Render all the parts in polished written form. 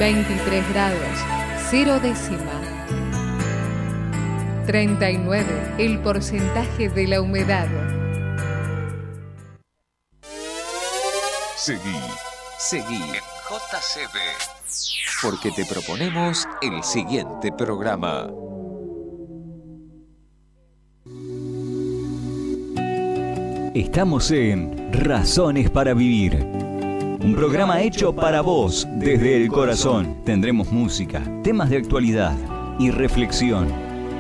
23 grados, 0 décima. 39, el porcentaje de la humedad. Seguí en JCB, porque te proponemos el siguiente programa. Estamos en Razones para Vivir, un programa hecho para vos desde el corazón. Tendremos música, temas de actualidad y reflexión,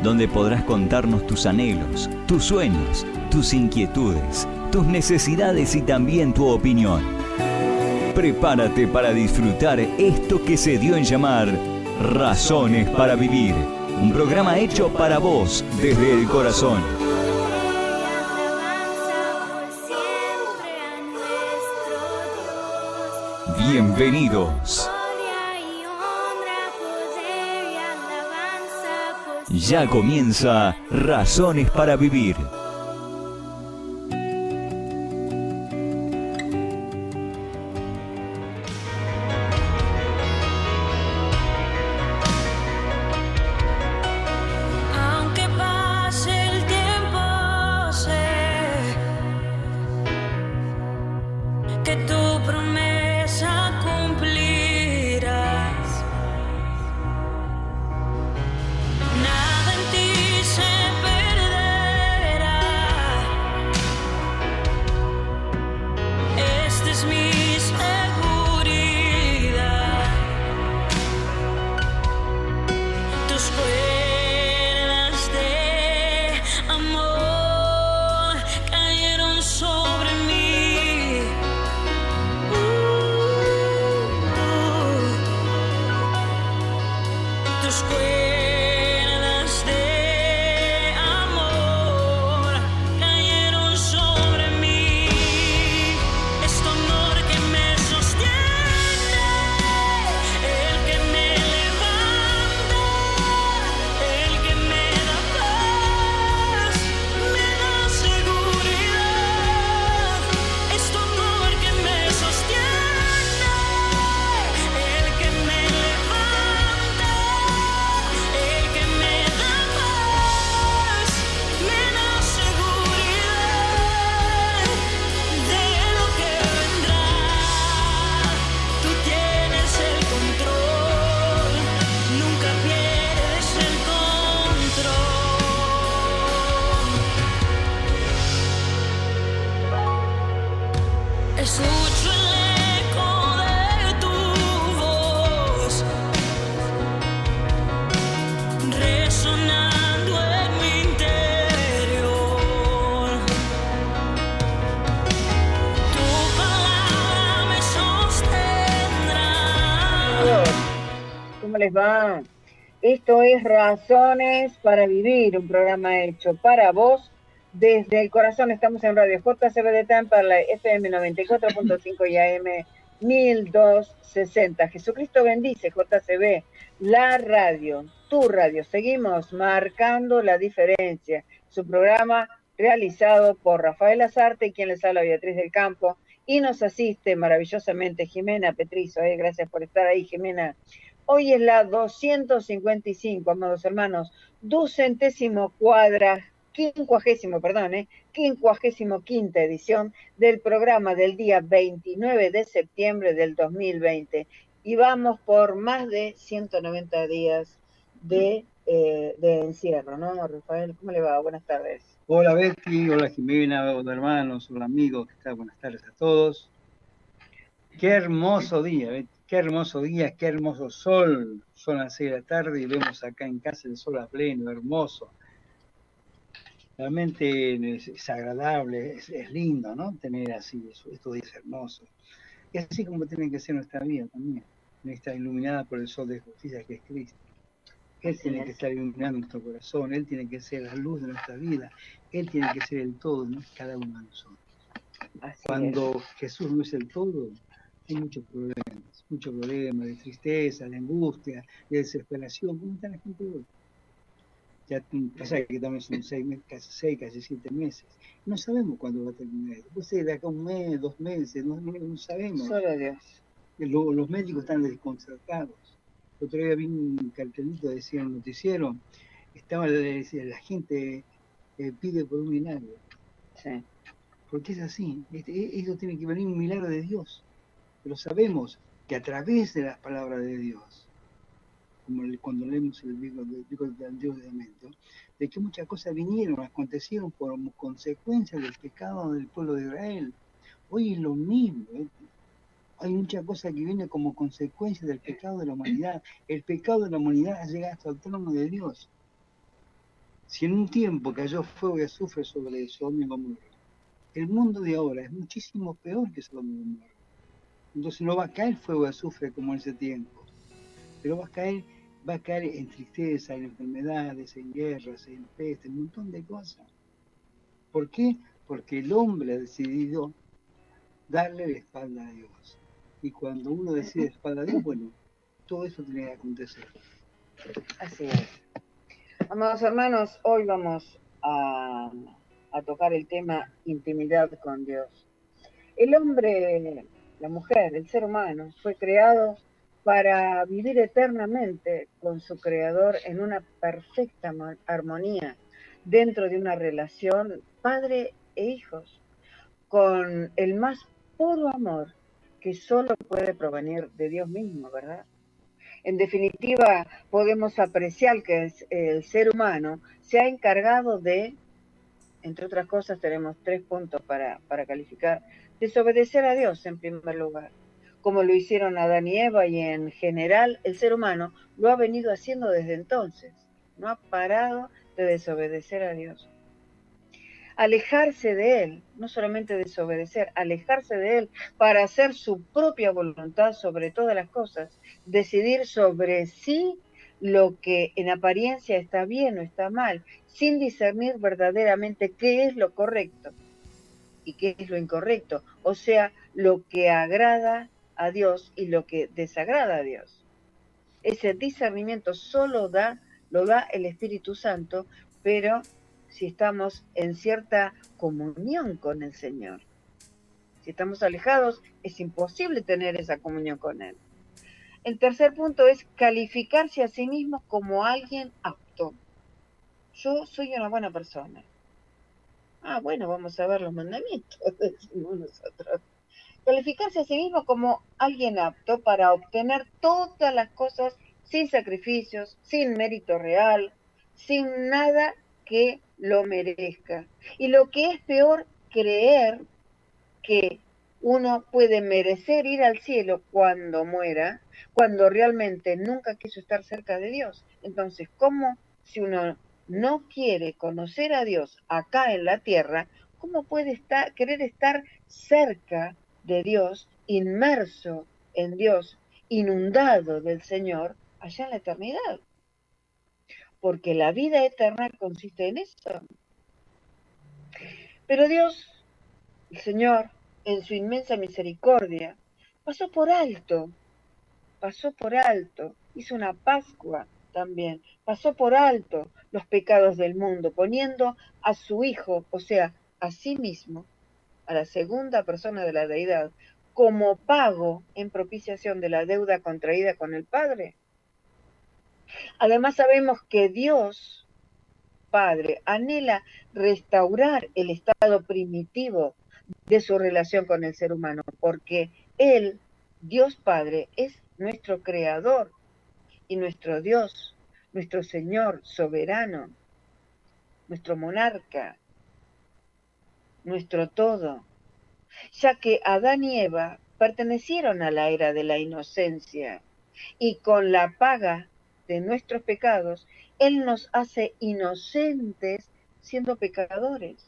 donde podrás contarnos tus anhelos, tus sueños, tus inquietudes, tus necesidades y también tu opinión. Prepárate para disfrutar esto que se dio en llamar Razones para Vivir, un programa hecho para vos desde el corazón. Bienvenidos. Ya comienza Razones para Vivir. Aunque pase el tiempo, sé que tu promesa cumplirás. Nada en ti se perderá. Esta es mi seguridad. Tus cuerdas de amor cayeron sobre mí. Tus cuerdas de amor cayeron sobre mí. Es tu amor que me sostiene, el que me levanta, el que me da paz, me da seguridad. Es tu amor que me sostiene, el que me levanta, el que me da paz, me da seguridad de lo que vendrá. Tú tienes el control, nunca pierdes el control. Escucho el eco de tu voz resonando en mi interior. Tu palabra me sostendrá. ¿Cómo les va? Esto es Razones para Vivir, un programa hecho para vos desde el corazón. Estamos en Radio JCB de Tampa, la FM 94.5 y AM 1260. Jesucristo bendice JCB, la radio, tu radio. Seguimos marcando la diferencia. Su programa realizado por Rafael Azarte y quien les habla, Beatriz del Campo. Y nos asiste maravillosamente Jimena Petrizo. Gracias por estar ahí, Jimena. Hoy es la 255, amados hermanos, 55ª edición del programa del día 29 de septiembre del 2020. Y vamos por más de 190 días de encierro, ¿no, Rafael? ¿Cómo le va? Buenas tardes. Hola Betty, hola Jimena, hola hermanos, hola amigos, ¿qué tal? Buenas tardes a todos. Qué hermoso día, Betty. Qué hermoso día, qué hermoso sol. Son las 6 de la tarde y vemos acá en casa el sol a pleno, hermoso. Realmente es agradable, es lindo, ¿no? Tener así, estos días hermosos. Y así como tiene que ser nuestra vida también. Está iluminada por el sol de justicia que es Cristo. Él tiene que estar iluminando nuestro corazón, Él tiene que ser la luz de nuestra vida, Él tiene que ser el todo, ¿no? Cada uno de nosotros. Cuando Jesús no es el todo, hay muchos problemas de tristeza, de angustia, de desesperación. ¿Cómo está la gente hoy? Ya pasa que también son casi 7 meses. No sabemos cuándo va a terminar. Puede ser de acá un mes, 2 meses, no sabemos. Solo Dios. Los médicos están desconcertados. El otro día vi un cartelito, decía en el noticiero, decía, la gente pide por un milagro. Sí. Porque es así, esto tiene que venir un milagro de Dios. Pero sabemos que a través de las palabras de Dios, como cuando leemos el libro del Antiguo Testamento, de que muchas cosas vinieron, acontecieron por consecuencia del pecado del pueblo de Israel. Hoy es lo mismo, hay muchas cosas que vienen como consecuencia del pecado de la humanidad. El pecado de la humanidad llega hasta el trono de Dios. Si en un tiempo cayó fuego y azufre sobre Sodoma y Gomorra, el mundo de ahora es muchísimo peor que Sodoma y Gomorra. Entonces no va a caer fuego y azufre como en ese tiempo, pero va a caer en tristeza, en enfermedades, en guerras, en peste, en un montón de cosas. ¿Por qué? Porque el hombre ha decidido darle la espalda a Dios. Y cuando uno decide la espalda a Dios, bueno, todo eso tiene que acontecer. Así es. Amados hermanos, hoy vamos a tocar el tema intimidad con Dios. El hombre, la mujer, el ser humano, fue creado para vivir eternamente con su Creador en una perfecta armonía, dentro de una relación padre e hijos, con el más puro amor que solo puede provenir de Dios mismo, ¿verdad? En definitiva, podemos apreciar que el ser humano se ha encargado de, entre otras cosas, tenemos 3 puntos para calificar: desobedecer a Dios en primer lugar, como lo hicieron Adán y Eva, y en general el ser humano lo ha venido haciendo desde entonces, no ha parado de desobedecer a Dios. Alejarse de Él, no solamente desobedecer, alejarse de Él para hacer su propia voluntad sobre todas las cosas, decidir sobre sí lo que en apariencia está bien o está mal, sin discernir verdaderamente qué es lo correcto y qué es lo incorrecto, o sea, lo que agrada a Dios y lo que desagrada a Dios. Ese discernimiento solo lo da el Espíritu Santo, pero si estamos en cierta comunión con el Señor. Si estamos alejados, es imposible tener esa comunión con Él. El tercer punto es calificarse a sí mismo como alguien apto. Yo soy una buena persona. Bueno, vamos a ver los mandamientos, decimos nosotros. Calificarse a sí mismo como alguien apto para obtener todas las cosas sin sacrificios, sin mérito real, sin nada que lo merezca. Y lo que es peor, creer que uno puede merecer ir al cielo cuando muera, cuando realmente nunca quiso estar cerca de Dios. Entonces, ¿cómo, si uno no quiere conocer a Dios acá en la tierra, cómo puede querer estar cerca de Dios, inmerso en Dios, inundado del Señor, allá en la eternidad? Porque la vida eterna consiste en eso. Pero Dios, el Señor, en su inmensa misericordia, pasó por alto, hizo una Pascua también, pasó por alto los pecados del mundo, poniendo a su Hijo, o sea, a sí mismo, a la segunda persona de la deidad, como pago en propiciación de la deuda contraída con el Padre. Además sabemos que Dios Padre anhela restaurar el estado primitivo de su relación con el ser humano, porque Él, Dios Padre, es nuestro Creador y nuestro Dios, nuestro Señor soberano, nuestro monarca, nuestro todo, ya que Adán y Eva pertenecieron a la era de la inocencia, y con la paga de nuestros pecados, Él nos hace inocentes siendo pecadores,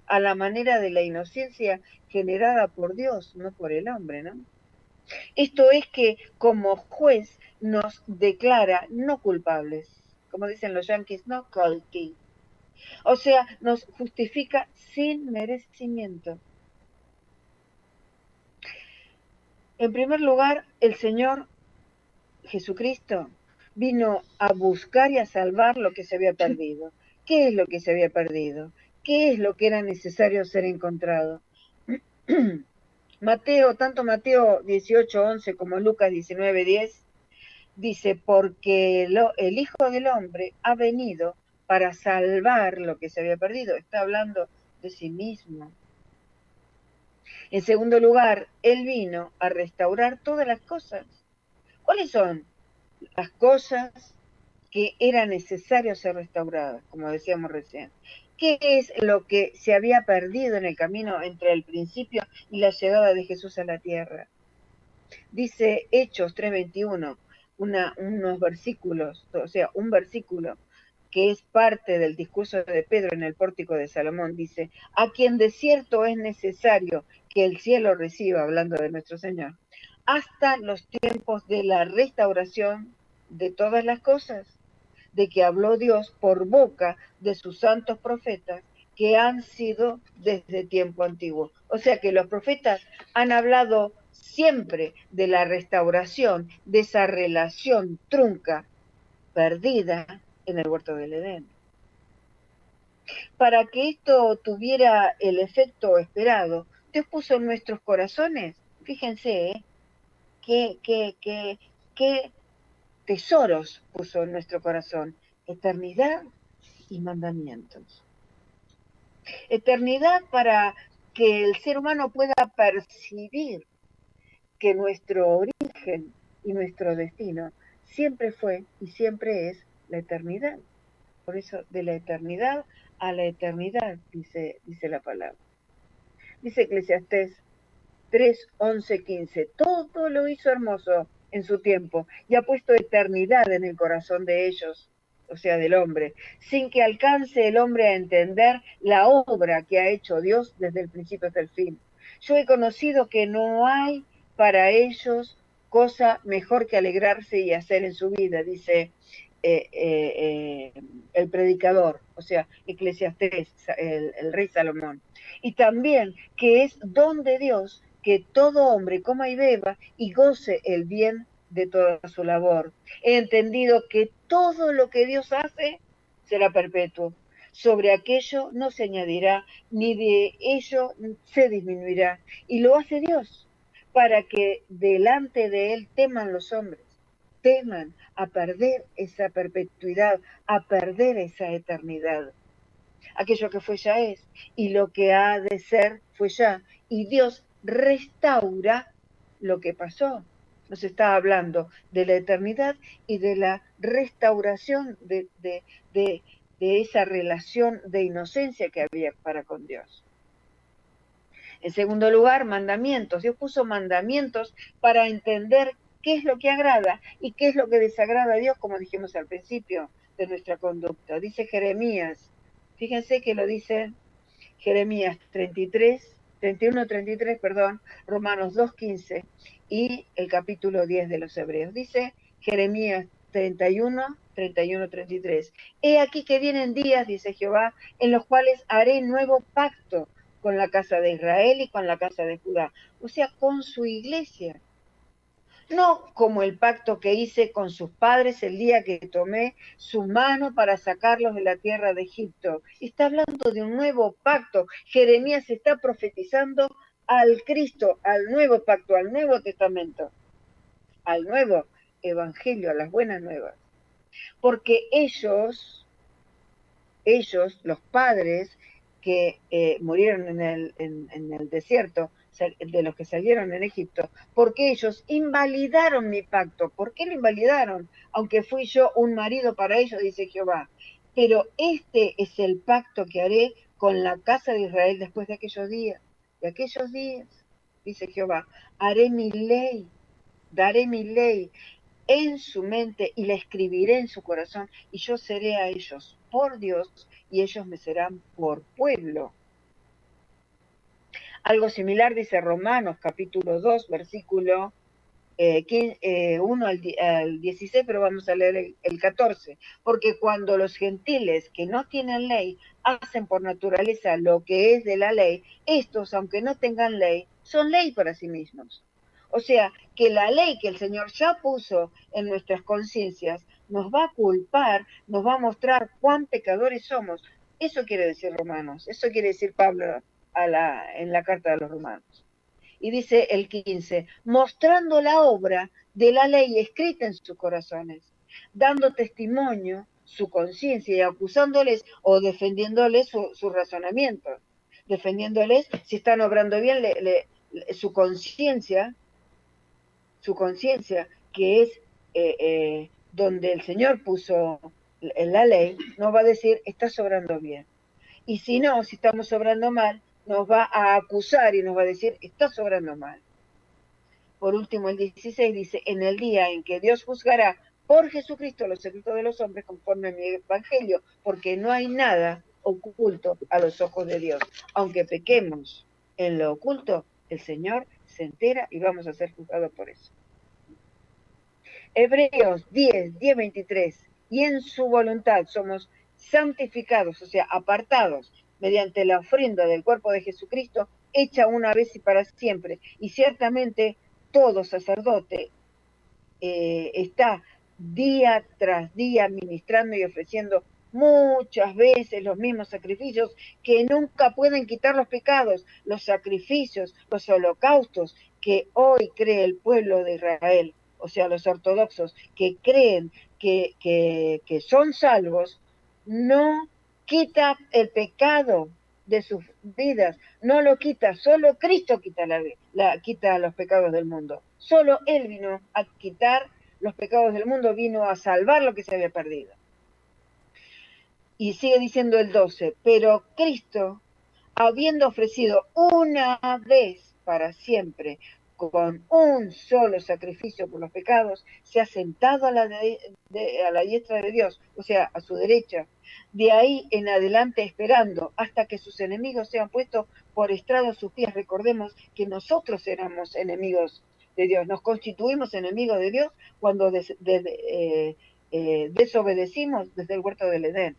a la manera de la inocencia generada por Dios, no por el hombre, ¿no? Esto es que como juez nos declara no culpables, como dicen los yanquis, no guilty. O sea, nos justifica sin merecimiento. En primer lugar, el Señor Jesucristo vino a buscar y a salvar lo que se había perdido. ¿Qué es lo que se había perdido? ¿Qué es lo que era necesario ser encontrado? Tanto Mateo 18:11 como Lucas 19:10, dice, porque el Hijo del Hombre ha venido para salvar lo que se había perdido. Está hablando de sí mismo. En segundo lugar, Él vino a restaurar todas las cosas. ¿Cuáles son las cosas que era necesario ser restauradas, como decíamos recién? ¿Qué es lo que se había perdido en el camino entre el principio y la llegada de Jesús a la tierra? Dice Hechos 3:21, unos versículos, o sea, un versículo que es parte del discurso de Pedro en el pórtico de Salomón, dice, a quien de cierto es necesario que el cielo reciba, hablando de nuestro Señor, hasta los tiempos de la restauración de todas las cosas, de que habló Dios por boca de sus santos profetas que han sido desde tiempo antiguo. O sea que los profetas han hablado siempre de la restauración, de esa relación trunca, perdida en el huerto del Edén. Para que esto tuviera el efecto esperado, Dios puso en nuestros corazones, fíjense, qué tesoros puso en nuestro corazón: eternidad y mandamientos. Eternidad para que el ser humano pueda percibir que nuestro origen y nuestro destino siempre fue y siempre es la eternidad. Por eso, de la eternidad a la eternidad, dice la palabra. Dice Eclesiastés 3:11-15, todo lo hizo hermoso en su tiempo y ha puesto eternidad en el corazón de ellos, o sea, del hombre, sin que alcance el hombre a entender la obra que ha hecho Dios desde el principio hasta el fin. Yo he conocido que no hay para ellos cosa mejor que alegrarse y hacer en su vida, dice el predicador, o sea, Eclesiastés, el rey Salomón. Y también que es don de Dios que todo hombre coma y beba y goce el bien de toda su labor. He entendido que todo lo que Dios hace será perpetuo. Sobre aquello no se añadirá, ni de ello se disminuirá. Y lo hace Dios, para que delante de Él teman los hombres, teman a perder esa perpetuidad, a perder esa eternidad. Aquello que fue ya es, y lo que ha de ser fue ya. Y Dios restaura lo que pasó. Nos está hablando de la eternidad y de la restauración de esa relación de inocencia que había para con Dios. En segundo lugar, mandamientos. Dios puso mandamientos para entender qué es lo que agrada y qué es lo que desagrada a Dios, como dijimos al principio de nuestra conducta. Dice Jeremías, fíjense que lo dice Jeremías 31:33, Romanos 2:15 y el capítulo 10 de los Hebreos. Dice Jeremías 31:33. He aquí que vienen días, dice Jehová, en los cuales haré nuevo pacto con la casa de Israel y con la casa de Judá, o sea, con su iglesia. No como el pacto que hice con sus padres el día que tomé su mano para sacarlos de la tierra de Egipto. Está hablando de un nuevo pacto. Jeremías está profetizando al Cristo, al nuevo pacto, al Nuevo Testamento, al nuevo Evangelio, a las buenas nuevas. Porque ellos, los padres que murieron en el desierto, de los que salieron en Egipto, porque ellos invalidaron mi pacto. ¿Por qué lo invalidaron? Aunque fui yo un marido para ellos, dice Jehová. Pero este es el pacto que haré con la casa de Israel después de aquellos días. De aquellos días, dice Jehová, haré mi ley, daré mi ley en su mente y la escribiré en su corazón, y yo seré a ellos por Dios y ellos me serán por pueblo. Algo similar dice Romanos capítulo 2, versículo 1 al 16, pero vamos a leer el 14. Porque cuando los gentiles que no tienen ley hacen por naturaleza lo que es de la ley, estos, aunque no tengan ley, son ley para sí mismos. O sea, que la ley que el Señor ya puso en nuestras conciencias nos va a culpar, nos va a mostrar cuán pecadores somos. Eso quiere decir Romanos, eso quiere decir Pablo en la carta de los Romanos. Y dice el 15, mostrando la obra de la ley escrita en sus corazones, dando testimonio su conciencia y acusándoles o defendiéndoles su razonamiento, defendiéndoles si están obrando bien su conciencia, que es donde el Señor puso la ley, nos va a decir, estás obrando bien. Y si no, si estamos obrando mal, nos va a acusar y nos va a decir, estás obrando mal. Por último, el 16 dice, en el día en que Dios juzgará por Jesucristo los secretos de los hombres conforme a mi evangelio, porque no hay nada oculto a los ojos de Dios. Aunque pequemos en lo oculto, el Señor se entera y vamos a ser juzgados por eso. Hebreos 10:23, y en su voluntad somos santificados, o sea, apartados, mediante la ofrenda del cuerpo de Jesucristo, hecha una vez y para siempre. Y ciertamente todo sacerdote está día tras día ministrando y ofreciendo muchas veces los mismos sacrificios que nunca pueden quitar los pecados, los sacrificios, los holocaustos que hoy cree el pueblo de Israel, o sea, los ortodoxos que creen que son salvos, no quita el pecado de sus vidas, no lo quita, solo Cristo quita quita los pecados del mundo. Solo Él vino a quitar los pecados del mundo, vino a salvar lo que se había perdido. Y sigue diciendo el 12, pero Cristo, habiendo ofrecido una vez para siempre, con un solo sacrificio por los pecados, se ha sentado a la diestra de Dios, o sea, a su derecha, de ahí en adelante esperando hasta que sus enemigos sean puestos por estrado a sus pies. Recordemos que nosotros éramos enemigos de Dios, nos constituimos enemigos de Dios cuando desobedecimos desde el huerto del Edén.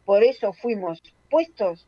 Por eso fuimos puestos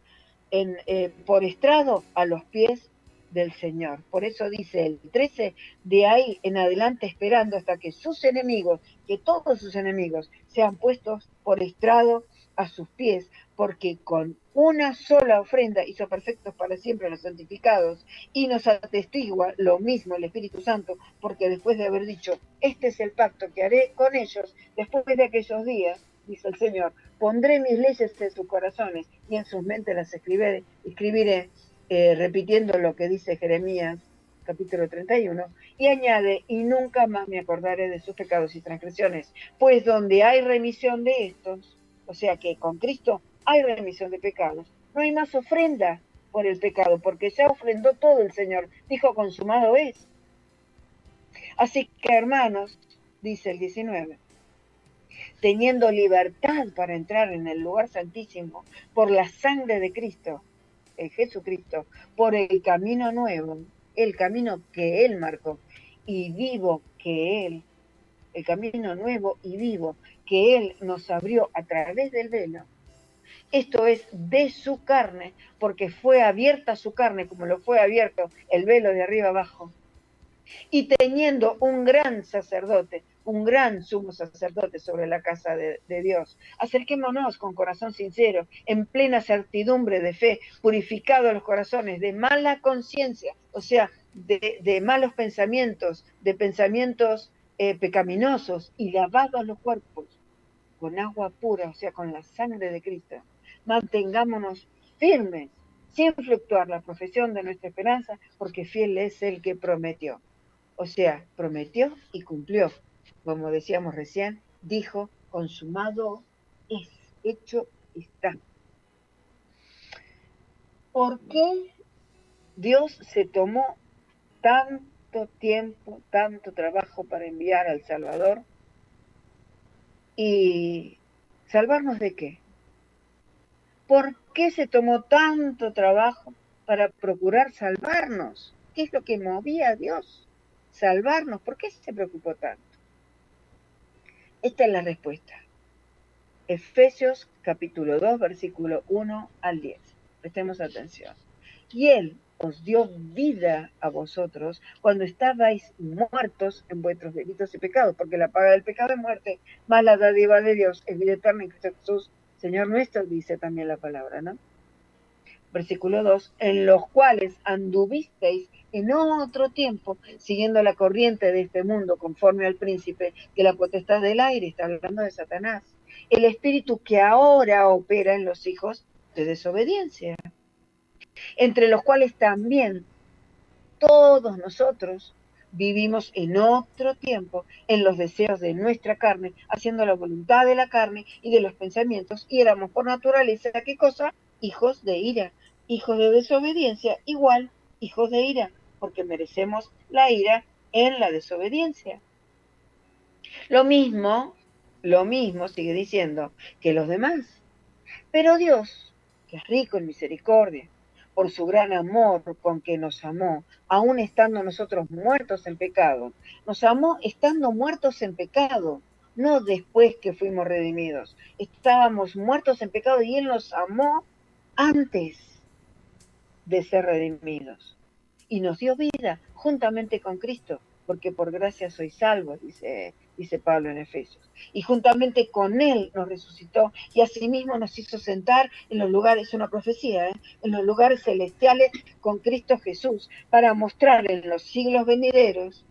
por estrado a los pies del Señor. Por eso dice el 13, de ahí en adelante esperando hasta que sus enemigos, que todos sus enemigos sean puestos por estrado a sus pies, porque con una sola ofrenda hizo perfectos para siempre a los santificados, y nos atestigua lo mismo el Espíritu Santo, porque después de haber dicho, este es el pacto que haré con ellos después de aquellos días, dice el Señor, pondré mis leyes en sus corazones y en sus mentes las escribiré, repitiendo lo que dice Jeremías capítulo 31, y añade, y nunca más me acordaré de sus pecados y transgresiones, pues donde hay remisión de estos, o sea que con Cristo hay remisión de pecados, no hay más ofrenda por el pecado, porque ya ofrendó todo el Señor, dijo, consumado es. Así que hermanos, dice el 19, teniendo libertad para entrar en el lugar santísimo por la sangre de Cristo, Jesucristo, por el camino nuevo, el camino que Él marcó, y vivo que Él, el camino nuevo y vivo que Él nos abrió a través del velo. Esto es de su carne, porque fue abierta su carne, como lo fue abierto el velo de arriba abajo. Y teniendo un gran sacerdote, un gran sumo sacerdote sobre la casa de Dios, acerquémonos con corazón sincero, en plena certidumbre de fe, purificados los corazones de mala conciencia, o sea, de malos pensamientos, de pensamientos pecaminosos, y lavados los cuerpos con agua pura, o sea, con la sangre de Cristo. Mantengámonos firmes, sin fluctuar la profesión de nuestra esperanza, porque fiel es el que prometió. O sea, prometió y cumplió. Como decíamos recién, dijo, consumado es, hecho está. ¿Por qué Dios se tomó tanto tiempo, tanto trabajo para enviar al Salvador? ¿Y salvarnos de qué? ¿Por qué se tomó tanto trabajo para procurar salvarnos? ¿Qué es lo que movía a Dios? Salvarnos. ¿Por qué se preocupó tanto? Esta es la respuesta. Efesios capítulo 2, versículo 1 al 10. Prestemos atención. Y Él os dio vida a vosotros cuando estabais muertos en vuestros delitos y pecados, porque la paga del pecado es muerte, más la dádiva de Dios es vida eterna en Cristo Jesús, Señor nuestro, dice también la palabra, ¿no? Versículo 2, en los cuales anduvisteis en otro tiempo, siguiendo la corriente de este mundo, conforme al príncipe de la potestad del aire, está hablando de Satanás, el espíritu que ahora opera en los hijos de desobediencia, entre los cuales también todos nosotros vivimos en otro tiempo en los deseos de nuestra carne, haciendo la voluntad de la carne y de los pensamientos, y éramos por naturaleza, ¿qué cosa? Hijos de ira, hijos de desobediencia, igual hijos de ira, porque merecemos la ira en la desobediencia. Lo mismo, sigue diciendo, que los demás. Pero Dios, que es rico en misericordia, por su gran amor con que nos amó, aún estando nosotros muertos en pecado. Nos amó estando muertos en pecado, no después que fuimos redimidos. Estábamos muertos en pecado y Él nos amó antes de ser redimidos. Y nos dio vida juntamente con Cristo, porque por gracia sois salvos, dice Pablo en Efesios. Y juntamente con Él nos resucitó y asimismo nos hizo sentar en los lugares, es una profecía, en los lugares celestiales con Cristo Jesús, para mostrar en los siglos venideros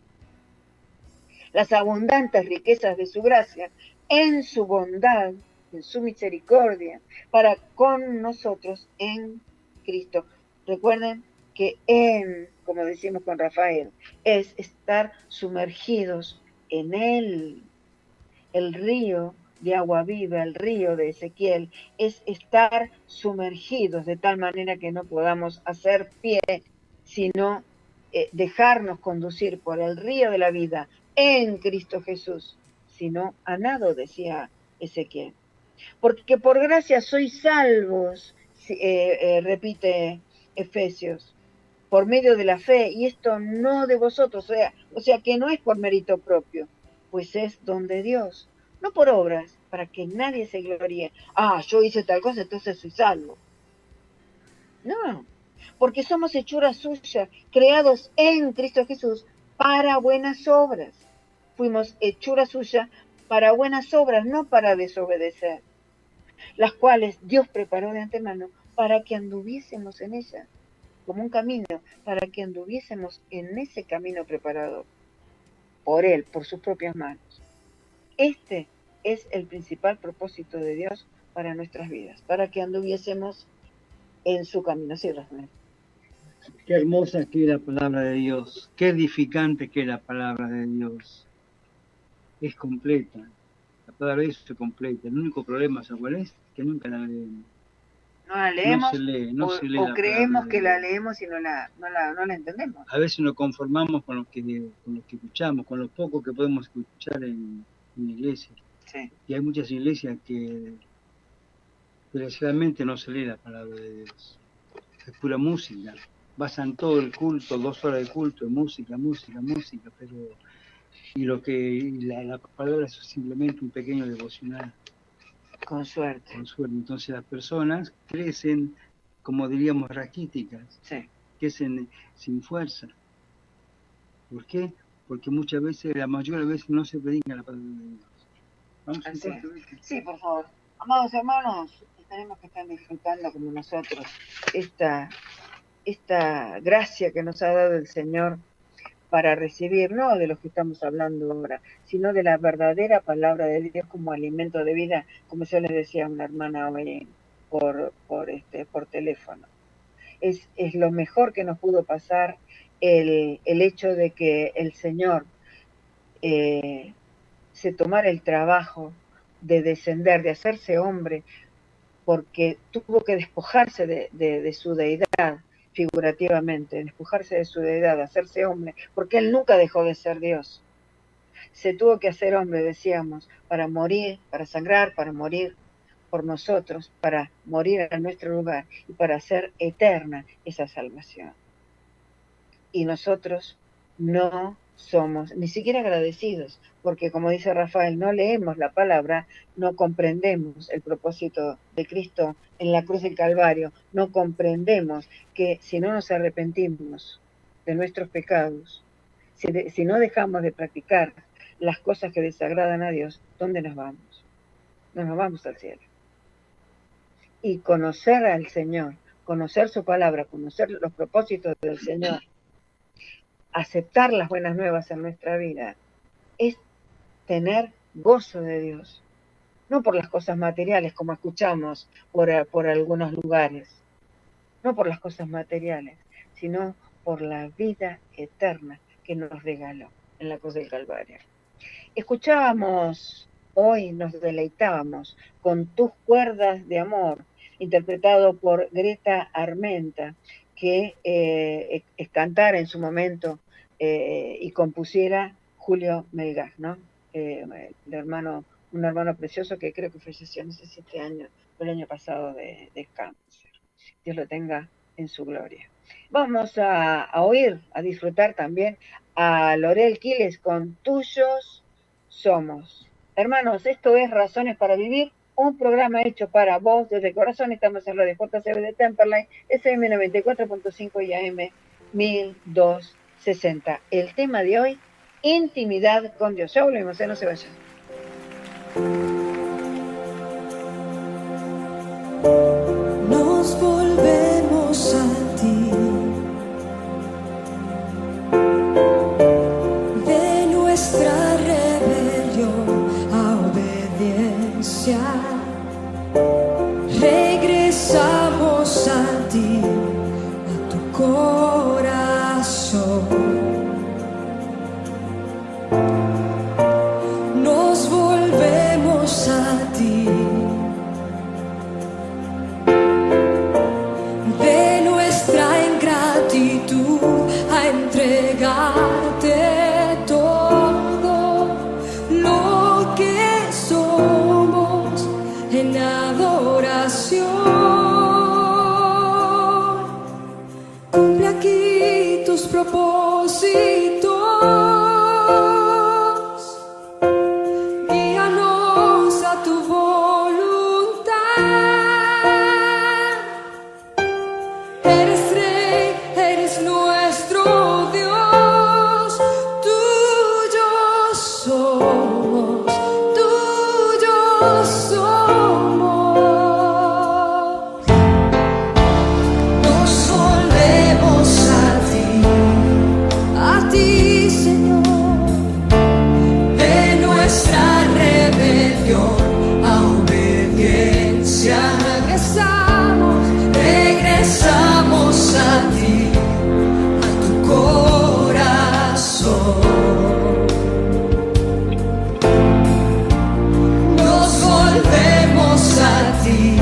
las abundantes riquezas de su gracia, en su bondad, en su misericordia, para con nosotros en Cristo. Recuerden que como decimos con Rafael, es estar sumergidos en Él. El río de agua viva, el río de Ezequiel, es estar sumergidos de tal manera que no podamos hacer pie, sino dejarnos conducir por el río de la vida en Cristo Jesús, sino a nado, decía Ezequiel. Porque por gracia sois salvos, repite Efesios, por medio de la fe, y esto no de vosotros, o sea que no es por mérito propio, pues es don de Dios, no por obras, para que nadie se gloríe. Yo hice tal cosa, entonces soy salvo. No, porque somos hechura suya, creados en Cristo Jesús para buenas obras. Fuimos hechura suya para buenas obras, no para desobedecer, las cuales Dios preparó de antemano para que anduviésemos en ellas, como un camino, para que anduviésemos en ese camino preparado por Él, por sus propias manos. Este es el principal propósito de Dios para nuestras vidas, para que anduviésemos en su camino. Sí, Rafael. Qué hermosa que es la palabra de Dios, qué edificante que es la palabra de Dios. Es completa, la palabra de Dios es completa. El único problema, ¿sabes cuál es? Que nunca la leemos. No la leemos, no se lee o creemos que la leemos y no la entendemos. A veces nos conformamos con lo que escuchamos, con lo poco que podemos escuchar en la iglesia. Sí. Y hay muchas iglesias que desgraciadamente no se lee la palabra de Dios. Es pura música. Basan todo el culto, 2 horas de culto, en música, pero la palabra es simplemente un pequeño devocional. Con suerte. Entonces las personas crecen, como diríamos, raquíticas, sí, crecen sin fuerza. ¿Por qué? Porque muchas veces, la mayoría de veces, no se predica la palabra de Dios. Vamos a sí, por favor. Amados hermanos, tenemos que estar disfrutando como nosotros esta gracia que nos ha dado el Señor para recibir, no de lo que estamos hablando ahora, sino de la verdadera palabra de Dios como alimento de vida, como yo les decía a una hermana hoy por teléfono. Es lo mejor que nos pudo pasar el hecho de que el Señor se tomara el trabajo de descender, de hacerse hombre, porque tuvo que despojarse de su deidad, figurativamente, despojarse de su deidad, hacerse hombre, porque Él nunca dejó de ser Dios. Se tuvo que hacer hombre, decíamos, para morir, para sangrar, para morir por nosotros, para morir en nuestro lugar y para hacer eterna esa salvación. Y nosotros no somos ni siquiera agradecidos, porque como dice Rafael, no leemos la palabra, no comprendemos el propósito de Cristo en la cruz del Calvario, no comprendemos que si no nos arrepentimos de nuestros pecados, si no dejamos de practicar las cosas que desagradan a Dios, ¿dónde nos vamos? No nos vamos al cielo. Y conocer al Señor conocer su palabra, conocer los propósitos del Señor, aceptar las buenas nuevas en nuestra vida, es tener gozo de Dios. No por las cosas materiales, como escuchamos por algunos lugares, no por las cosas materiales, sino por la vida eterna que nos regaló en la cruz del Calvario. Escuchábamos hoy, nos deleitábamos con Tus cuerdas de amor, interpretado por Greta Armenta, que cantara en su momento y compusiera Julio Melgar, ¿no? Un hermano precioso que creo que falleció, no sé si este año o el año pasado de cáncer. Dios lo tenga en su gloria. Vamos a oír, a disfrutar también a Lorel Quiles con Tuyos Somos. Hermanos, esto es Razones para Vivir, un programa hecho para vos desde el corazón. Estamos en la de JCB de Temperley, FM 94.5 y AM 1260. El tema de hoy, intimidad con Dios. Ya volvemos, no se vayan. Nos volvemos a ti, de nuestra rebelión a obediencia, regresamos a ti, a tu corazón. Nos volvemos a ti, de nuestra ingratitud a entregarte todo lo que somos en adoración. Cumple aquí tus propósitos. Guíanos a tu voluntad. Eres Rey, eres nuestro Dios. Tuyos somos, tuyos somos. Nos volvemos a ti, Señor, de nuestra rebelión a obediencia. Regresamos a ti, a tu corazón. Nos volvemos a ti,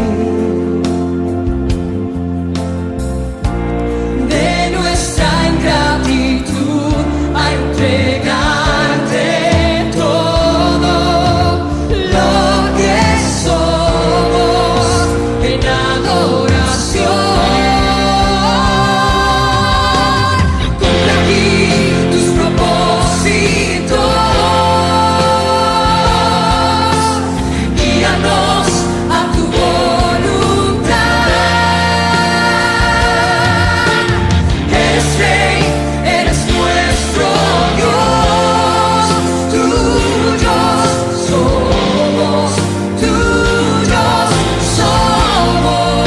de nuestra ingratitud a entregarte todo lo que somos en adoración. Cumple aquí tus propósitos. Guíanos a tu voluntad. Eres Rey, eres nuestro Dios. Tuyos somos, tuyos somos.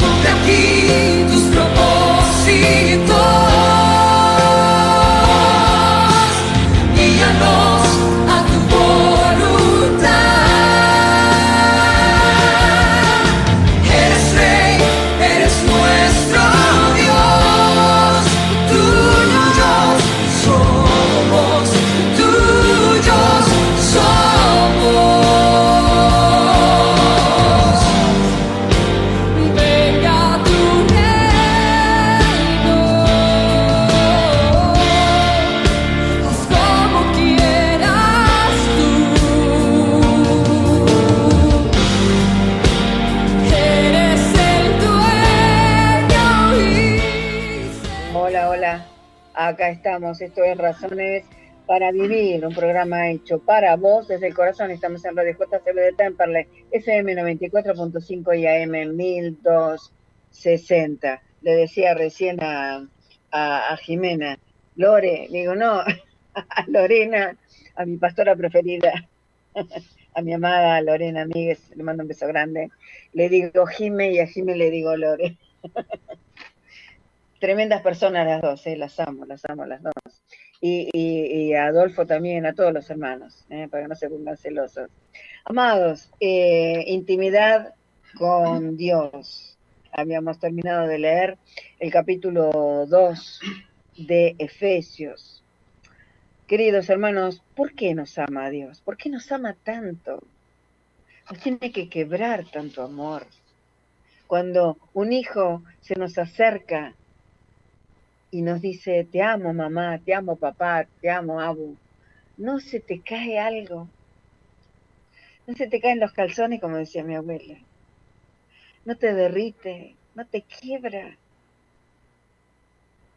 Cumple aquí tus propósitos. Guíanos a tu voluntad. Eres Rey, eres nuestro Dios. Tuyos somos, tuyos somos. Venga tu reino, haz como quieras tú. Eres el dueño y Hola, hola, acá estamos. Esto es Razones para Vivir, un programa hecho para vos desde el corazón. Estamos en Radio JCB de Temperley, FM 94.5 y AM 1260. Le decía recién a Jimena, Lore, digo no, a Lorena, a mi pastora preferida, a mi amada Lorena Míguez, le mando un beso grande. Le digo Jime y a Jime le digo Lore. Tremendas personas las dos, las amo las dos. Y a Adolfo también, a todos los hermanos, para que no se pongan celosos. Amados, intimidad con Dios. Habíamos terminado de leer el capítulo 2 de Efesios. Queridos hermanos, ¿por qué nos ama Dios? ¿Por qué nos ama tanto? Nos tiene que quebrar tanto amor. Cuando un hijo se nos acerca y nos dice, te amo mamá, te amo papá, te amo abu, ¿no se te cae algo? ¿No se te caen los calzones, como decía mi abuela? ¿No te derrite? ¿No te quiebra?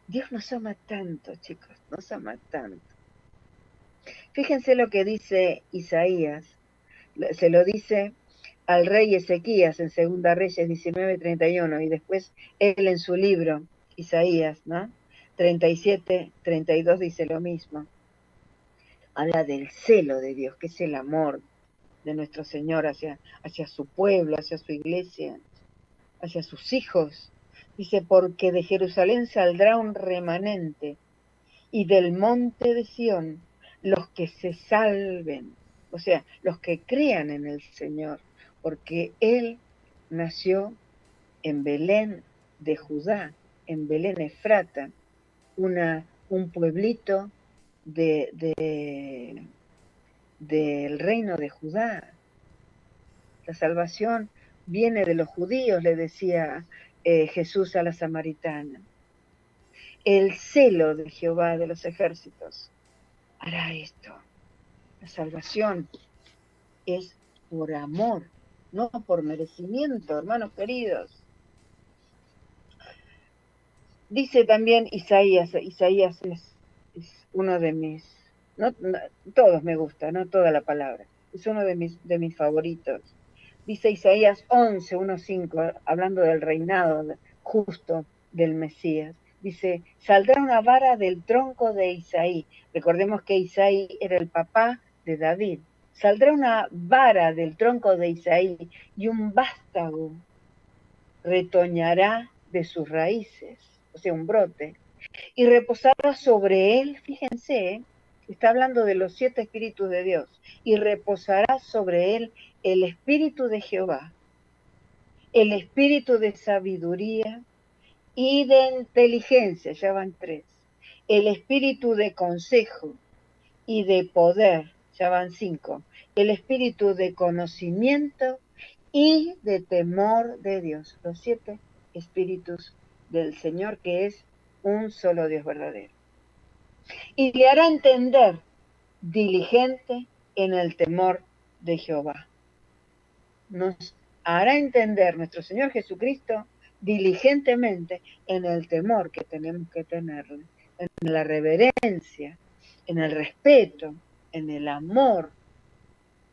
Dios nos ama tanto, chicos, nos ama tanto. Fíjense lo que dice Isaías, se lo dice al rey Ezequías en 2 Reyes 19:31, y después él en su libro, Isaías, ¿no? 37:32 dice lo mismo. Habla del celo de Dios, que es el amor de nuestro Señor hacia su pueblo, hacia su iglesia, hacia sus hijos. Dice, porque de Jerusalén saldrá un remanente, y del monte de Sión los que se salven, o sea, los que crean en el Señor, porque Él nació en Belén de Judá, en Belén Efrata, un pueblito del reino de Judá. La salvación viene de los judíos, le decía Jesús a la samaritana. El celo de Jehová de los ejércitos hará esto. La salvación es por amor, no por merecimiento, hermanos queridos. Dice también Isaías es uno de mis, no, todos me gusta, no toda la palabra, es uno de mis favoritos. Dice Isaías 11:1-5, hablando del reinado justo del Mesías. Dice, saldrá una vara del tronco de Isaí. Recordemos que Isaí era el papá de David. Saldrá una vara del tronco de Isaí y un vástago retoñará de sus raíces, o sea, un brote, y reposará sobre él, fíjense, está hablando de los 7 espíritus de Dios, y reposará sobre él el espíritu de Jehová, el espíritu de sabiduría y de inteligencia, ya van 3, el espíritu de consejo y de poder, ya van 5, el espíritu de conocimiento y de temor de Dios, los 7 espíritus del Señor, que es un solo Dios verdadero. Y le hará entender diligente en el temor de Jehová. Nos hará entender nuestro Señor Jesucristo diligentemente en el temor que tenemos que tenerle, en la reverencia, en el respeto, en el amor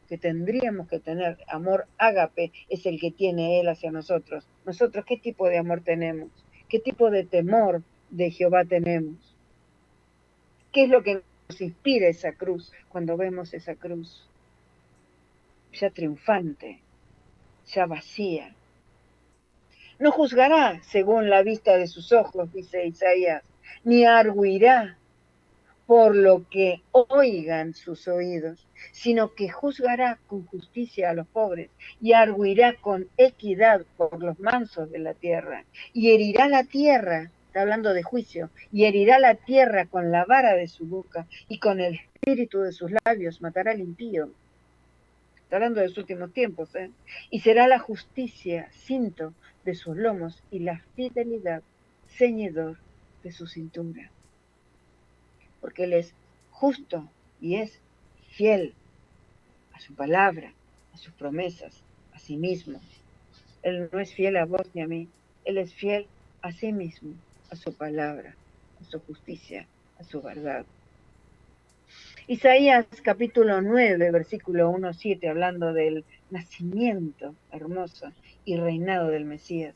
que tendríamos que tener. Amor ágape es el que tiene Él hacia nosotros. Nosotros, ¿qué tipo de amor tenemos? ¿Qué tipo de temor de Jehová tenemos? ¿Qué es lo que nos inspira esa cruz cuando vemos esa cruz? Ya triunfante, ya vacía. No juzgará según la vista de sus ojos, dice Isaías, ni arguirá por lo que oigan sus oídos, sino que juzgará con justicia a los pobres y arguirá con equidad por los mansos de la tierra, y herirá la tierra, está hablando de juicio, y herirá la tierra con la vara de su boca y con el espíritu de sus labios matará al impío. Está hablando de los últimos tiempos, y será la justicia cinto de sus lomos y la fidelidad ceñidor de su cintura. Porque Él es justo y es fiel a su palabra, a sus promesas, a sí mismo. Él no es fiel a vos ni a mí, Él es fiel a sí mismo, a su palabra, a su justicia, a su verdad. Isaías capítulo 9, versículo 1-7, hablando del nacimiento hermoso y reinado del Mesías.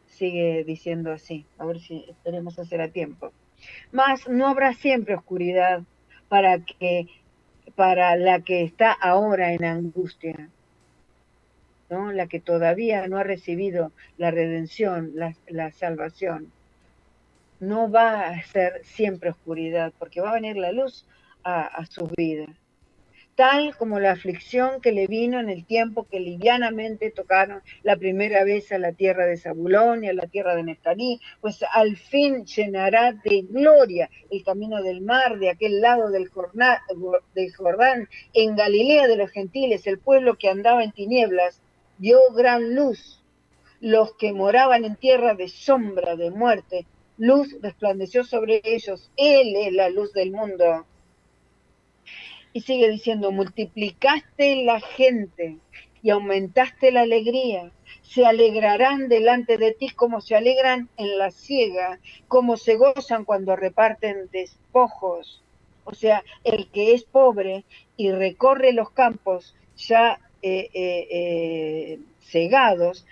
Sigue diciendo así, a ver si esperemos hacer a tiempo. Mas no habrá siempre oscuridad para que para la que está ahora en angustia, ¿no? La que todavía no ha recibido la redención, la salvación. No va a ser siempre oscuridad, porque va a venir la luz a sus vidas. Tal como la aflicción que le vino en el tiempo que livianamente tocaron la primera vez a la tierra de Zabulón y a la tierra de Neftalí, pues al fin llenará de gloria el camino del mar, de aquel lado del Jordán, en Galilea de los gentiles, el pueblo que andaba en tinieblas, vio gran luz. Los que moraban en tierra de sombra, de muerte, luz resplandeció sobre ellos. Él es la luz del mundo. Y sigue diciendo, multiplicaste la gente y aumentaste la alegría. Se alegrarán delante de ti como se alegran en la siega, como se gozan cuando reparten despojos. O sea, el que es pobre y recorre los campos ya cegados,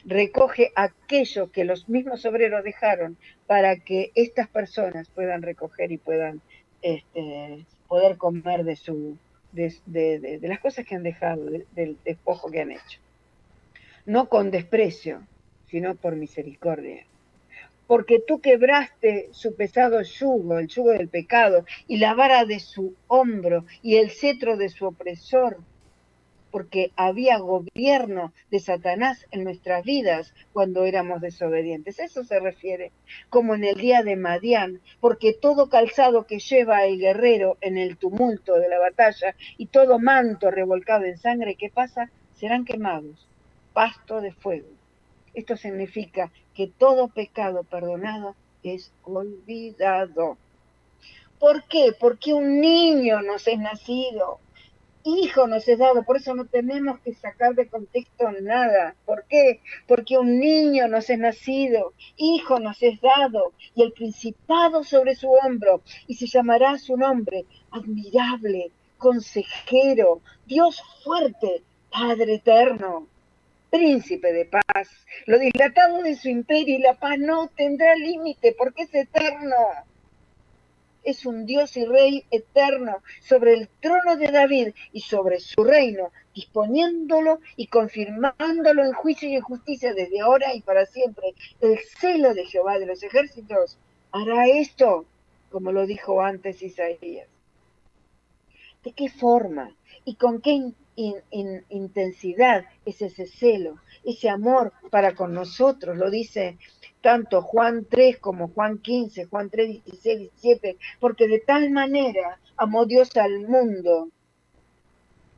recoge aquello que los mismos obreros dejaron para que estas personas puedan recoger y puedan poder comer de las cosas que han dejado, del despojo que han hecho. No con desprecio, sino por misericordia. Porque tú quebraste su pesado yugo, el yugo del pecado, y la vara de su hombro, y el cetro de su opresor, porque había gobierno de Satanás en nuestras vidas cuando éramos desobedientes. Eso se refiere, como en el día de Madián, porque todo calzado que lleva el guerrero en el tumulto de la batalla y todo manto revolcado en sangre, ¿qué pasa? Serán quemados, pasto de fuego. Esto significa que todo pecado perdonado es olvidado. ¿Por qué? Porque un niño nos es nacido. Hijo nos es dado, por eso no tenemos que sacar de contexto nada. ¿Por qué? Porque un niño nos es nacido, hijo nos es dado, y el principado sobre su hombro, y se llamará su nombre, admirable, consejero, Dios fuerte, Padre eterno, príncipe de paz. Lo dilatado de su imperio y la paz no tendrá límite, porque es eterno. Es un Dios y Rey eterno sobre el trono de David y sobre su reino, disponiéndolo y confirmándolo en juicio y en justicia desde ahora y para siempre. El celo de Jehová de los ejércitos hará esto, como lo dijo antes Isaías. ¿De qué forma y con qué intensidad es ese celo, ese amor para con nosotros? Lo dice tanto Juan 3 como Juan 15, Juan 3, 16, 17, porque de tal manera amó Dios al mundo,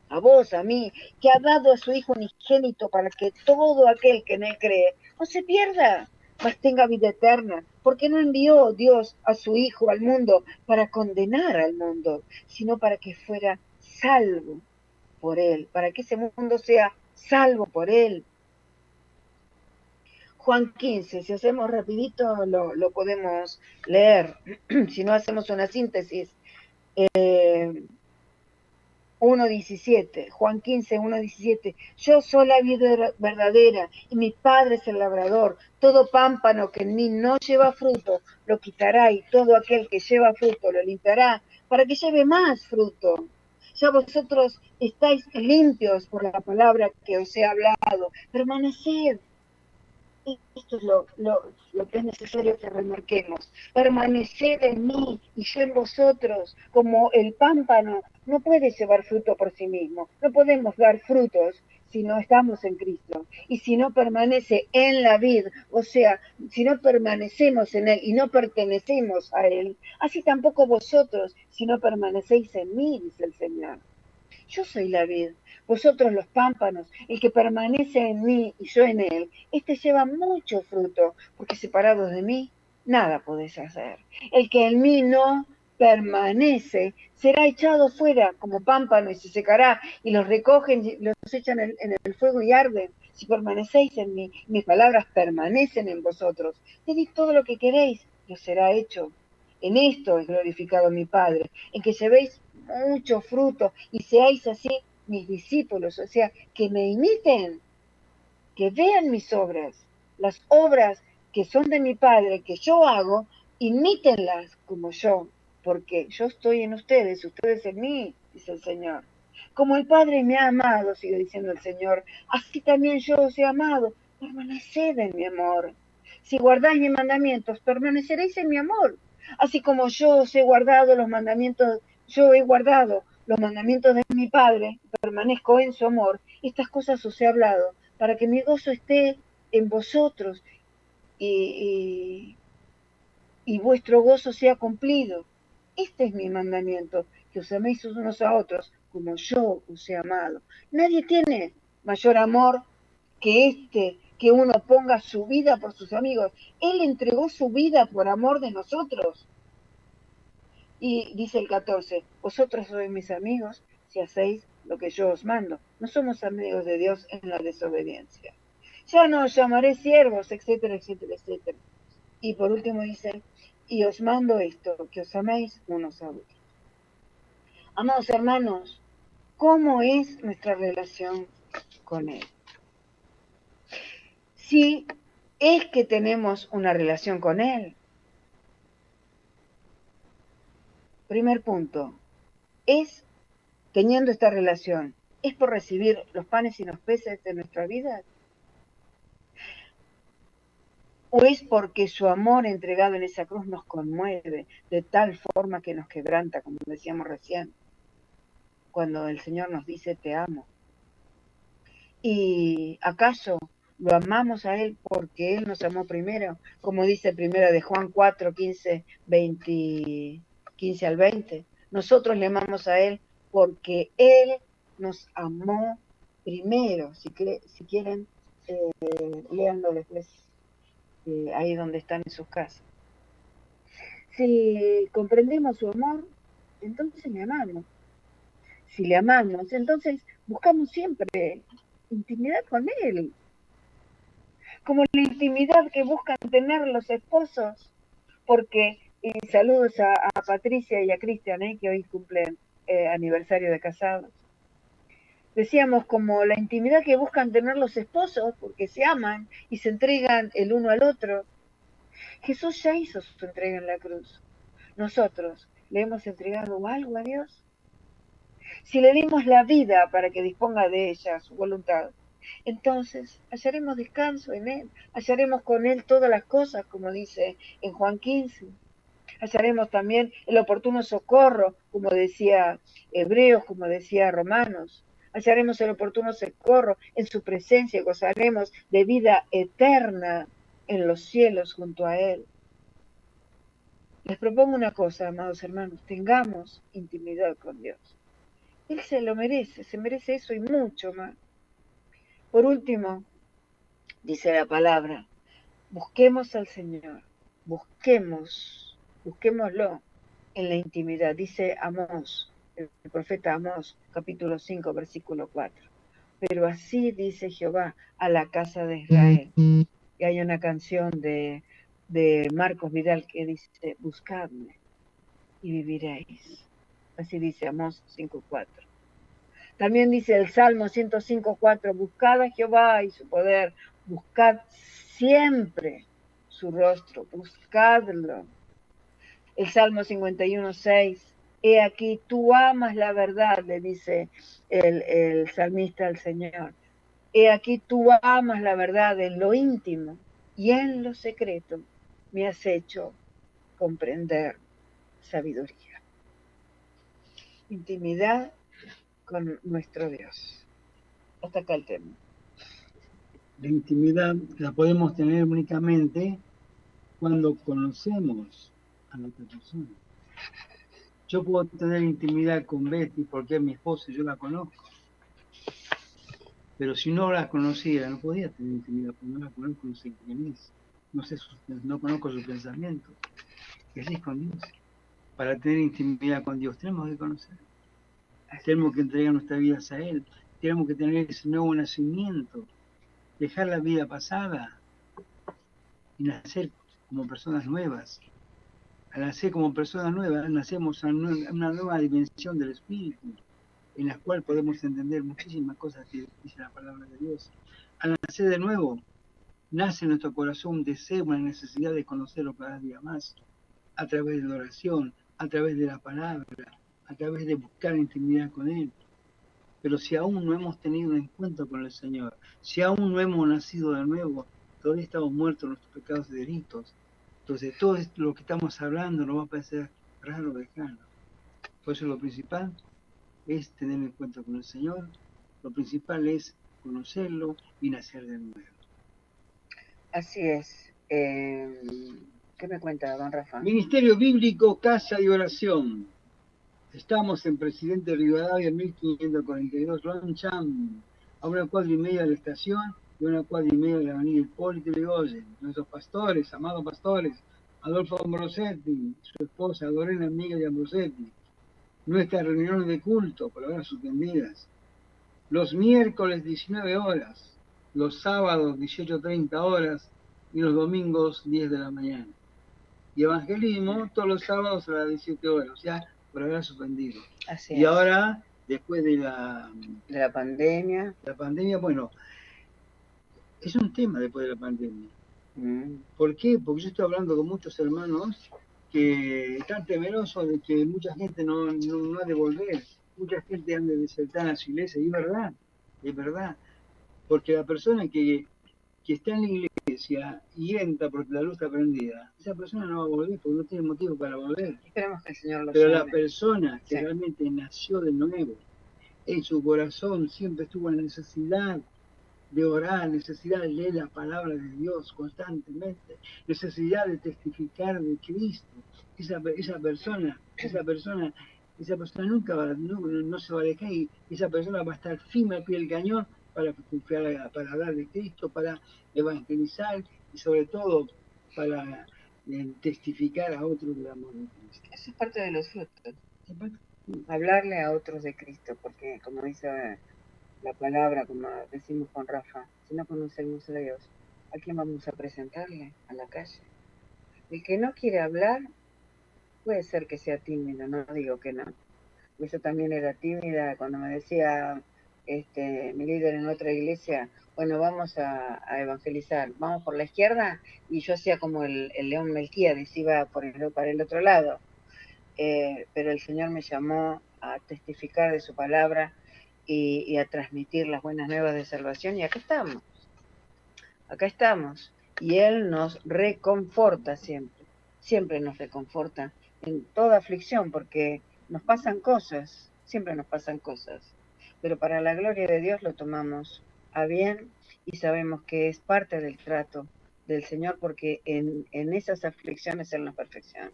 a vos, a mí, que ha dado a su Hijo unigénito para que todo aquel que en él cree no se pierda, mas tenga vida eterna, porque no envió Dios a su Hijo al mundo para condenar al mundo, sino para que fuera salvo por él, para que ese mundo sea salvo por él. Juan 15, si hacemos rapidito lo podemos leer, si no hacemos una síntesis. 1.17, Juan 15, 1.17, yo soy la vida verdadera y mi Padre es el labrador. Todo pámpano que en mí no lleva fruto lo quitará, y todo aquel que lleva fruto lo limpiará para que lleve más fruto. Ya vosotros estáis limpios por la palabra que os he hablado. Permaneced. Esto es lo que es necesario que remarquemos. Permaneced en mí y yo en vosotros. Como el pámpano no puede llevar fruto por sí mismo. No podemos dar frutos si no estamos en Cristo. Y si no permanece en la vid, o sea, si no permanecemos en Él y no pertenecemos a Él, así tampoco vosotros si no permanecéis en mí, dice el Señor. Yo soy la vid, vosotros los pámpanos. El que permanece en mí y yo en él, este lleva mucho fruto, porque separados de mí, nada podéis hacer. El que en mí no permanece, será echado fuera como pámpano y se secará, y los recogen y los echan en el fuego y arden. Si permanecéis en mí, mis palabras permanecen en vosotros. Pedid todo lo que queréis, y os será hecho. En esto es glorificado mi Padre, en que llevéis mucho fruto y seáis así mis discípulos, o sea, que me imiten, que vean mis obras, las obras que son de mi Padre, que yo hago, imítenlas como yo porque yo estoy en ustedes, ustedes en mí, dice el Señor. Como el Padre me ha amado, sigue diciendo el Señor, así también yo os he amado. Permaneced en mi amor. Si guardáis mis mandamientos, permaneceréis en mi amor. Así como yo os he guardado los mandamientos, yo he guardado los mandamientos de mi Padre, permanezco en su amor. Estas cosas os he hablado, para que mi gozo esté en vosotros y vuestro gozo sea cumplido. Este es mi mandamiento, que os améis unos a otros como yo os he amado. Nadie tiene mayor amor que este, que uno ponga su vida por sus amigos. Él entregó su vida por amor de nosotros. Y dice el 14, vosotros sois mis amigos si hacéis lo que yo os mando. No somos amigos de Dios en la desobediencia. Ya no os llamaré siervos, etcétera, etcétera, etcétera. Y por último dice, y os mando esto, que os améis unos a otros. Amados hermanos, ¿cómo es nuestra relación con Él? Si es que tenemos una relación con Él. Primer punto, es teniendo esta relación, ¿es por recibir los panes y los peces de nuestra vida? ¿O es porque su amor entregado en esa cruz nos conmueve de tal forma que nos quebranta, como decíamos recién, cuando el Señor nos dice te amo? ¿Y acaso lo amamos a Él porque Él nos amó primero? Como dice primero de Juan 4, 15 al 20. Nosotros le amamos a Él porque Él nos amó primero. Si quieren, léanlo después. Ahí donde están en sus casas. Si comprendemos su amor, entonces le amamos. Si le amamos, entonces buscamos siempre intimidad con Él. Como la intimidad que buscan tener los esposos, porque, y saludos a Patricia y a Cristian, que hoy cumplen aniversario de casados. Decíamos, como la intimidad que buscan tener los esposos, porque se aman y se entregan el uno al otro. Jesús ya hizo su entrega en la cruz. Nosotros le hemos entregado algo a Dios. Si le dimos la vida para que disponga de ella, su voluntad, entonces hallaremos descanso en Él, hallaremos con Él todas las cosas, como dice en Juan 15. Hallaremos también el oportuno socorro, como decía Hebreos, como decía Romanos. Hallaremos el oportuno socorro en su presencia y gozaremos de vida eterna en los cielos junto a Él. Les propongo una cosa, amados hermanos, tengamos intimidad con Dios. Él se lo merece, se merece eso y mucho más. Por último, dice la palabra, busquemos al Señor, busquémoslo en la intimidad. Dice Amós, el profeta Amós, capítulo 5, versículo 4. Pero así dice Jehová a la casa de Israel. Y hay una canción de Marcos Vidal que dice, buscadme y viviréis. Así dice Amós 5:4. También dice el Salmo 105:4, buscad a Jehová y su poder, buscad siempre su rostro, buscadlo. El Salmo 51:6, he aquí, tú amas la verdad, le dice el salmista al Señor. He aquí, tú amas la verdad en lo íntimo y en lo secreto me has hecho comprender sabiduría. Intimidad con nuestro Dios. Hasta acá el tema. La intimidad la podemos tener únicamente cuando conocemos a la otra persona. Yo puedo tener intimidad con Betty porque es mi esposa y yo la conozco. Pero si no la conociera, no podía tener intimidad porque no la conozco, no sé quién es. No conozco su pensamiento. Y así es con Dios. Para tener intimidad con Dios tenemos que conocer. Tenemos que entregar nuestras vidas a Él. Tenemos que tener ese nuevo nacimiento. Dejar la vida pasada y nacer como personas nuevas. Al nacer como personas nuevas, nacemos en una nueva dimensión del Espíritu, en la cual podemos entender muchísimas cosas que dice la palabra de Dios. Al nacer de nuevo, nace en nuestro corazón un deseo, una necesidad de conocerlo cada día más, a través de la oración, a través de la palabra, a través de buscar intimidad con Él. Pero si aún no hemos tenido un encuentro con el Señor, si aún no hemos nacido de nuevo, todavía estamos muertos en nuestros pecados y delitos. Entonces todo lo que estamos hablando nos va a parecer raro, lejano. Por eso lo principal es tener un encuentro con el Señor, lo principal es conocerlo y nacer de nuevo. Así es. ¿Qué me cuenta, don Rafa? Ministerio Bíblico, Casa de Oración. Estamos en Presidente Rivadavia, 1542, Ronchamp, a 1,4 de la estación y 1,4 de la avenida Hipólito Yrigoyen. Nuestros pastores, amados pastores, Adolfo Ambrosetti, su esposa Lorena Amiga de Ambrosetti. Nuestras reuniones de culto, por ahora suspendidas. Los miércoles 19 horas, los sábados 18:30 horas y los domingos 10 de la mañana. Y evangelismo todos los sábados a las 17 horas, o sea, por haber suspendido. Así Y es. ahora, después de la pandemia. La pandemia, bueno, es un tema después de la pandemia. ¿Por qué? Porque yo estoy hablando con muchos hermanos que están temerosos de que mucha gente no ha de volver. Mucha gente anda de desertar a su iglesia, y es verdad. Porque la persona que está en la iglesia y entra porque la luz está prendida, esa persona no va a volver porque no tiene motivo para volver. Esperemos que el Señor lo Pero llame. la persona que Sí. realmente nació de nuevo, en su corazón siempre estuvo en la necesidad de orar, necesidad de leer la palabra de Dios constantemente, necesidad de testificar de Cristo, esa persona nunca no se va a alejar, y esa persona va a estar firme al pie del cañón para hablar de Cristo, para evangelizar y sobre todo para testificar a otros del amor de Cristo. Eso es parte de los frutos. Hablarle a otros de Cristo, porque como dice la palabra, como decimos con Rafa, si no conocemos a Dios, ¿a quién vamos a presentarle a la calle? El que no quiere hablar puede ser que sea tímido, no digo que no. Yo también era tímida cuando me decía mi líder en otra iglesia, bueno, vamos a evangelizar, vamos por la izquierda, y yo hacía como el león Melquíades, iba para el otro lado. Pero el Señor me llamó a testificar de su palabra y a transmitir las buenas nuevas de salvación, y acá estamos, y Él nos reconforta siempre nos reconforta en toda aflicción, porque nos pasan cosas, siempre nos pasan cosas, pero para la gloria de Dios lo tomamos a bien y sabemos que es parte del trato del Señor, porque en esas aflicciones Él nos perfecciona.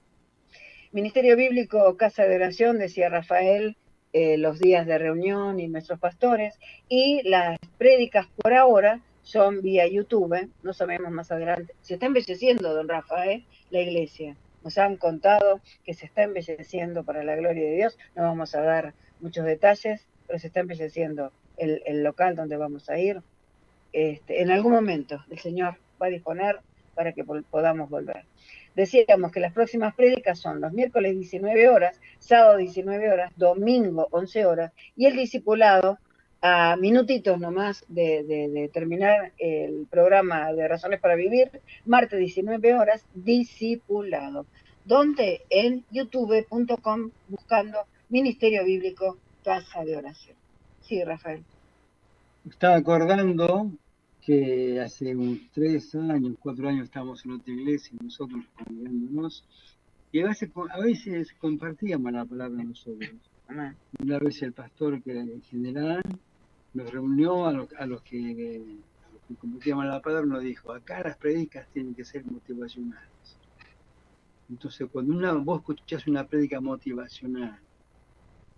Ministerio Bíblico, Casa de Oración, decía Rafael, los días de reunión y nuestros pastores, y las prédicas por ahora son vía YouTube, no sabemos más adelante. Se está embelleciendo, don Rafael, la iglesia. Nos han contado que se está embelleciendo para la gloria de Dios. No vamos a dar muchos detalles, pero se está embelleciendo el local donde vamos a ir. En algún momento el Señor va a disponer para que podamos volver. Decíamos que las próximas prédicas son los miércoles 19 horas, sábado 19 horas, domingo 11 horas, y el discipulado a minutitos nomás de terminar el programa de Razones para Vivir, martes 19 horas, discipulado. ¿Dónde? En youtube.com, buscando Ministerio Bíblico, Casa de Oración. Sí, Rafael. Estaba acordando que hace unos 3 años, 4 años estábamos en otra iglesia, nosotros congregándonos, y a veces compartíamos la palabra nosotros. Una vez el pastor, que era el general, nos reunió a los que compartíamos la palabra, nos dijo, acá las prédicas tienen que ser motivacionales. Entonces, cuando vos escuchás una prédica motivacional,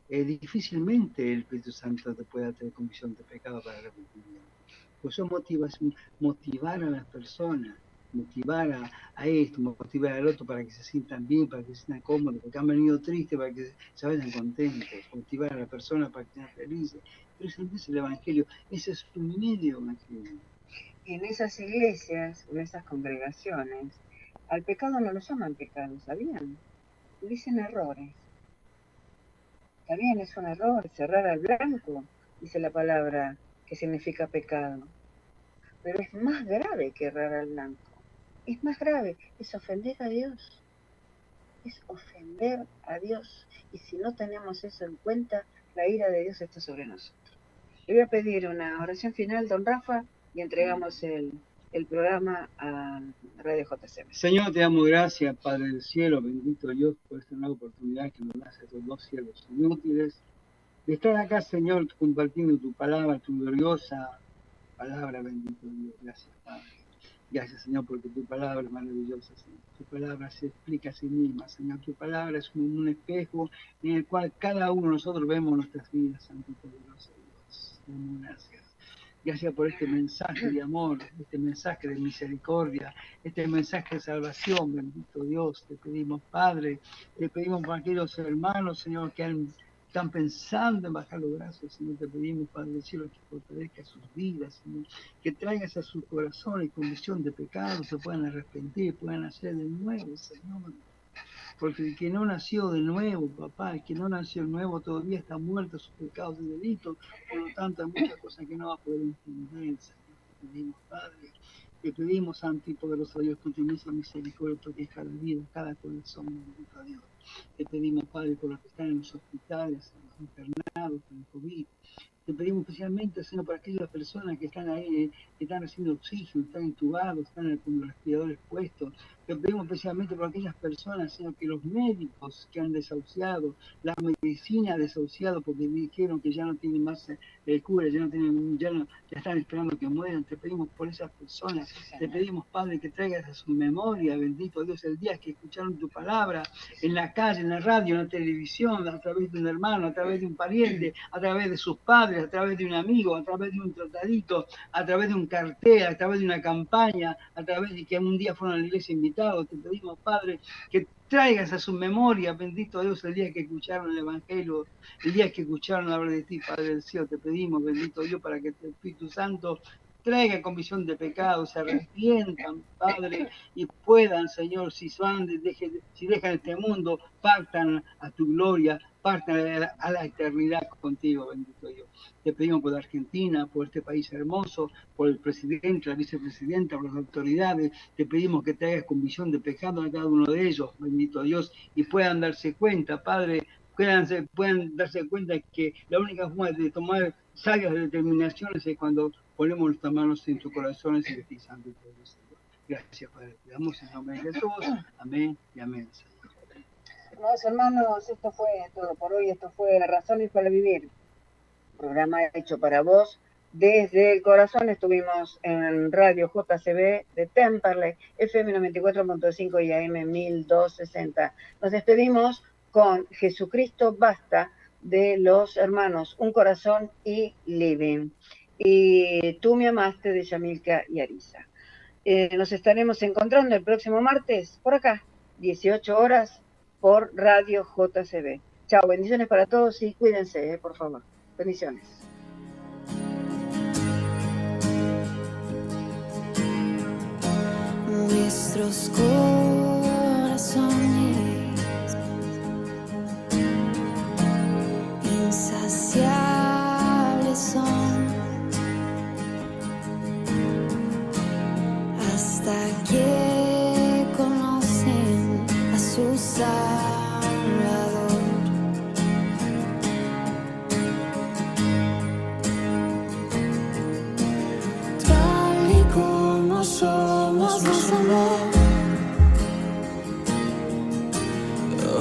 difícilmente el Espíritu Santo te pueda tener convicción de pecado para arrepentimiento. Pues eso motivar a las personas, motivar a esto, motivar al otro para que se sientan bien, para que se sientan cómodos, porque han venido tristes, para que se vayan contentos, motivar a las personas para que estén felices. Pero ese es el Evangelio, ese es un medio Evangelio. Y en esas iglesias, en esas congregaciones, al pecado no lo llaman pecado, ¿sabían? Dicen errores. También es un error cerrar al blanco, dice la palabra, que significa pecado. Pero es más grave que errar al blanco. Es más grave, es ofender a Dios. es ofender a Dios. Y si no tenemos eso en cuenta, la ira de Dios está sobre nosotros. Le voy a pedir una oración final, don Rafa, y entregamos el programa a Radio JCM. Señor, te damos gracias, Padre del cielo, bendito Dios, por esta nueva oportunidad que nos das a estos dos siervos inútiles, de estar acá, Señor, compartiendo tu palabra, tu gloriosa palabra, bendito Dios. Gracias, Padre. Gracias, Señor, porque tu palabra es maravillosa, Señor. Tu palabra se explica a sí misma, Señor. Tu palabra es como un espejo en el cual cada uno de nosotros vemos nuestras vidas, Santo y poderoso Dios. Te damos gracias. Gracias por este mensaje de amor, este mensaje de misericordia, este mensaje de salvación, bendito Dios. Te pedimos, Padre, te pedimos por aquellos hermanos, Señor, que están pensando en bajar los brazos, Señor. Te pedimos, Padre del cielo, que fortalezca sus vidas, Señor, que traigas a su corazón y convicción de pecado, se puedan arrepentir, puedan hacer de nuevo, Señor. Porque el que no nació de nuevo, papá, el que no nació de nuevo todavía está muerto a sus pecados y delitos, por lo tanto hay muchas cosas que no va a poder entender, Señor. Te pedimos, Padre, te pedimos, Santo y poderoso Dios, con tu inmensa misericordia, toques cada vida, cada corazón, bendito Dios. Te pedimos, Padre, por los que están en los hospitales, en los internados, con el COVID. Te pedimos especialmente, Señor, por aquellas personas que están ahí, que están recibiendo oxígeno, están intubados, están con los respiradores puestos. Te pedimos especialmente por aquellas personas, Señor, que los médicos que han desahuciado, la medicina ha desahuciado porque dijeron que ya no tienen más cura, ya están esperando que mueran. Te pedimos por esas personas. Te pedimos, Padre, que traigas a su memoria, bendito Dios, el día que escucharon tu palabra en la calle, en la radio, en la televisión, a través de un hermano, a través de un pariente, a través de sus padres, a través de un amigo, a través de un tratadito, a través de un cartel, a través de una campaña, a través de que un día fueron a la iglesia invitados. Te pedimos, Padre, que traigas a su memoria, bendito Dios, el día que escucharon el Evangelio, el día que escucharon hablar de ti, Padre del cielo. Te pedimos, bendito Dios, para que el Espíritu Santo traiga convicción de pecado, se arrepientan, Padre, y puedan, Señor, si dejan este mundo, partan a tu gloria, partan a la eternidad contigo, bendito Dios. Te pedimos por Argentina, por este país hermoso, por el presidente, la vicepresidenta, por las autoridades. Te pedimos que traigas convicción de pecado a cada uno de ellos, bendito Dios, y puedan darse cuenta, Padre, puedan darse cuenta que la única forma de tomar sabias determinaciones es cuando ponemos nuestras manos en tus corazones y de ti, Santo y poderoso Dios. Gracias, Padre. Te damos en nombre de Jesús. Amén y amén, Señor. Amados hermanos, esto fue todo por hoy. Esto fue Razones para Vivir, programa hecho para vos. Desde el corazón estuvimos en Radio JCB de Temperley, FM 94.5 y AM 1260. Nos despedimos con Jesucristo Basta de los hermanos Un Corazón y Living. Y Tú me amaste de Yamilka y Arisa. Nos estaremos encontrando el próximo martes por acá, 18 horas, por Radio JCB. Chao, bendiciones para todos y cuídense, por favor. Bendiciones. Nuestros corazones insaciables son hasta que conocen a su Salvador. Tal y como somos, nos amó.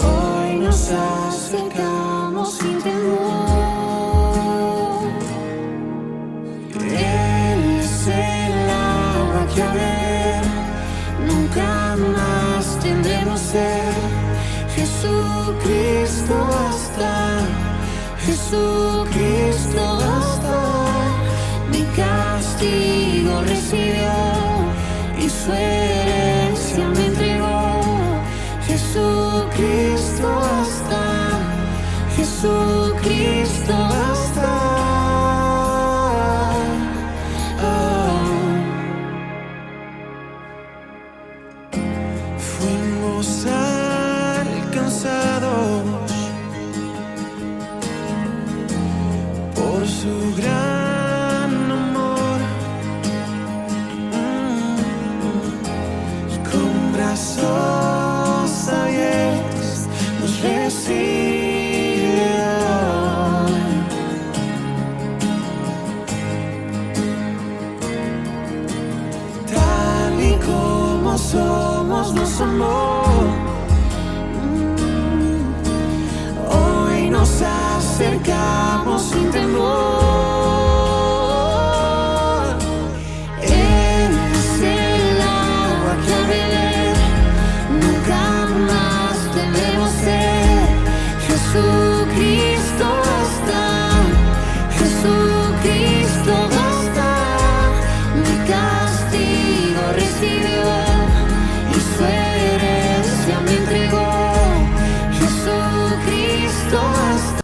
Hoy nos acercamos sin temor. Él es el agua que a beber nunca más tendremos sed. Jesucristo basta, Jesucristo basta. Mi castigo recibió y su herencia me entregó. Jesucristo basta, Jesucristo basta. Fuimos alcanzados por su gran amor. recibe hoy. Tal y como somos nos amó. Hoy nos acercamos sin temor. Él es el agua que al beber nunca más debemos ser. Jesucristo basta, Jesucristo basta. Mi castigo recibió y su herencia me entregó. Jesucristo basta.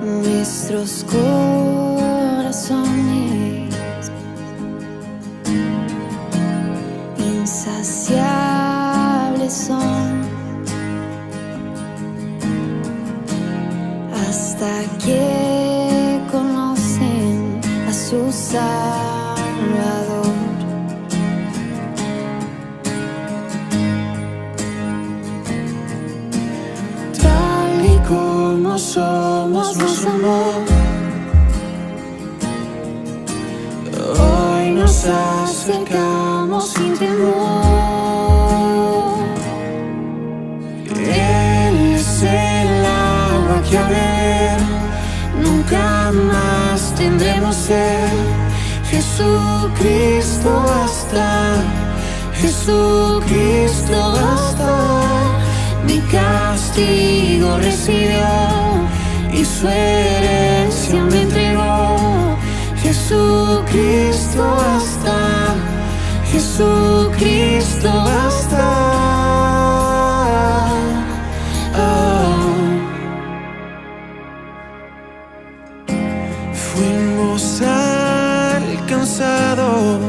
Nuestros corazones insaciables son hasta que conocen a su Salvador. Tal y como somos nos amó. Hoy nos acercamos sin temor. Él es el agua que al beber nunca más tendremos sed. Jesucristo basta, Jesucristo basta. Mi castigo recibió y su herencia me entregó. Jesucristo basta, Jesucristo basta. Fuimos alcanzados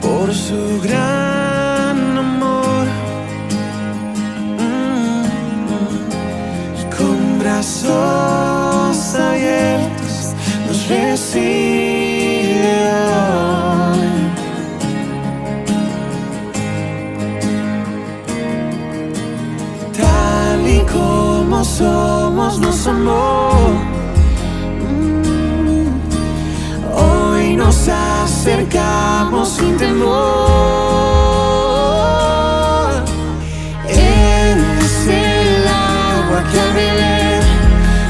por su gran amor. Con brazos abiertos nos recibe hoy. Tal y como somos nos amó. Hoy nos acercamos sin temor. Él es el agua que al beber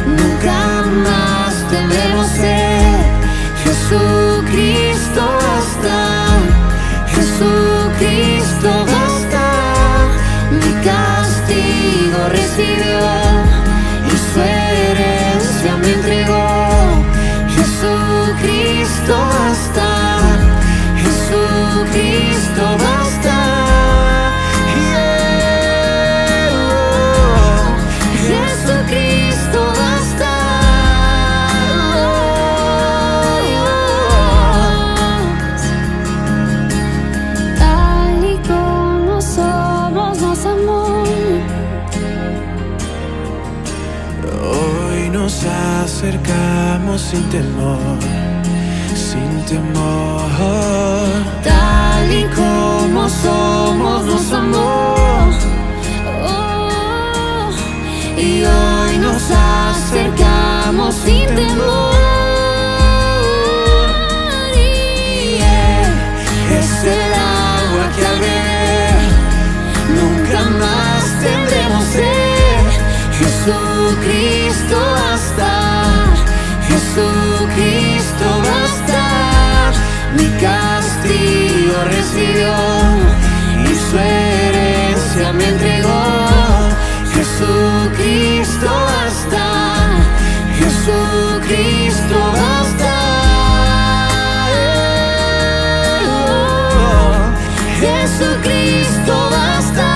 nunca más debemos ser. Jesucristo basta, Jesucristo basta. Mi castigo recibió y su herencia me entregó. Jesucristo basta, Jesucristo basta. Jesucristo basta. Tal y como somos nos amó. Hoy nos acercamos sin temor, sin temor. Tal y como somos nos amó. Y hoy nos acercamos sin temor. Y Él es el agua que al beber nunca más tendremos sed. Jesucristo basta, Jesucristo basta. Mi castigo recibió y su herencia me entregó. Jesucristo basta, Jesucristo basta. Jesucristo basta.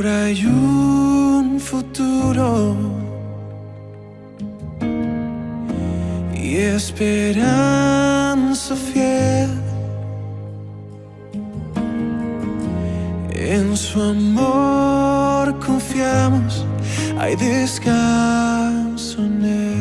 Ahora hay un futuro y esperanza fiel. En su amor confiamos, hay descanso en él.